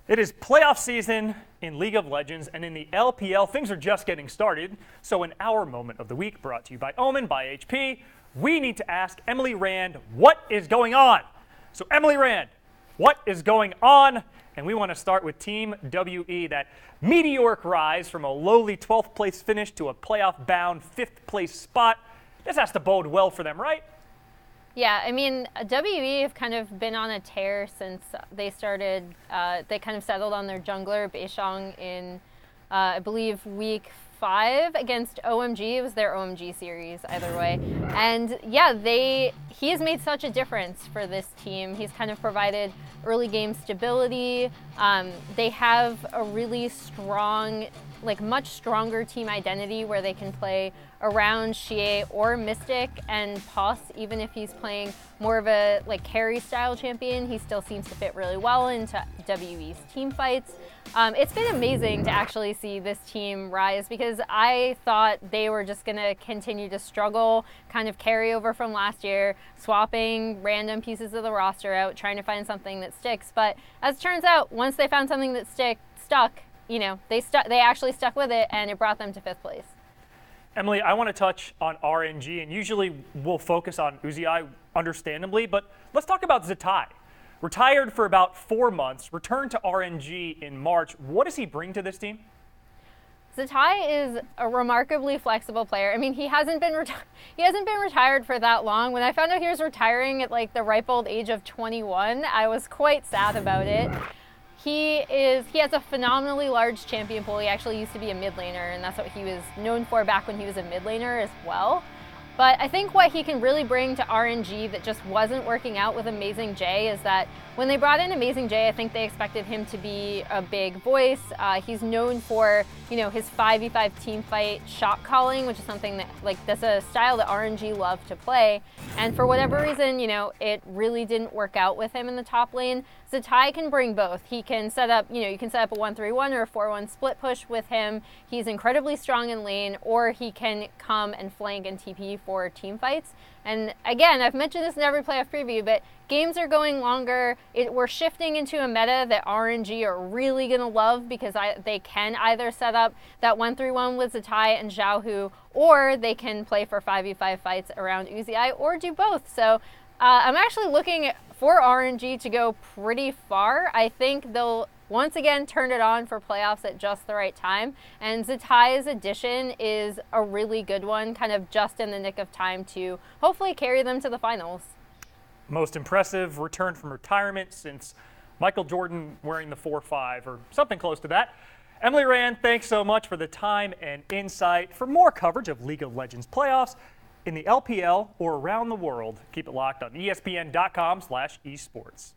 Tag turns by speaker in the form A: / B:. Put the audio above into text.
A: It is playoff season in League of Legends, and in the LPL, things are just getting started. So in our moment of the week, brought to you by Omen, by HP, we need to ask Emily Rand, what is going on? So Emily Rand, what is going on? And we want to start with Team WE, that meteoric rise from a lowly 12th place finish to a playoff-bound 5th place spot. This has to bode well for them, right?
B: Yeah, I mean, WE have kind of been on a tear since they started, they kind of settled on their jungler, Beishang, in, I believe, week 5 against OMG. It was their OMG series, either way. And yeah, he has made such a difference for this team. He's kind of provided early game stability. They have a really strong, much stronger team identity where they can play around Xie or Mystic and Poss. Even if he's playing more of a carry style champion, he still seems to fit really well into WE's team fights. It's been amazing to actually see this team rise, because I thought they were just going to continue to struggle, kind of carry over from last year, swapping random pieces of the roster out, trying to find something that sticks. But as it turns out, once they found something that stuck, you know, they actually stuck with it, and it brought them to 5th place.
A: Emily, I want to touch on RNG, and usually we'll focus on Zz1tai, understandably, but let's talk about Zz1tai. Retired for about 4 months, returned to RNG in March. What does he bring to this team?
B: Zz1tai is a remarkably flexible player. I mean, he hasn't been retired for that long. When I found out he was retiring at the ripe old age of 21, I was quite sad about it. He has a phenomenally large champion pool. He actually used to be a mid laner, and that's what he was known for back when he was a mid laner as well. But I think what he can really bring to RNG that just wasn't working out with Amazing J is that when they brought in Amazing J, I think they expected him to be a big voice. He's known for, his 5v5 team fight shot calling, which is something that, that's a style that RNG love to play. And for whatever reason, it really didn't work out with him in the top lane. Zz1tai can bring both. He can set up, you can set up a 1-3-1 or a 4-1 split push with him. He's incredibly strong in lane, or he can come and flank and TP for team fights. And again, I've mentioned this in every playoff preview, but games are going longer. We're shifting into a meta that RNG are really going to love, because they can either set up that 1-3-1 with Zz1tai and Xiaohu, or they can play for 5v5 fights around Zz1tai, or do both. So I'm actually looking for RNG to go pretty far. I think they'll once again turn it on for playoffs at just the right time. And Zz1tai's addition is a really good one, kind of just in the nick of time to hopefully carry them to the finals.
A: Most impressive return from retirement since Michael Jordan wearing the 4-5 or something close to that. Emily Rand, thanks so much for the time and insight. For more coverage of League of Legends playoffs in the LPL or around the world, keep it locked on ESPN.com/esports.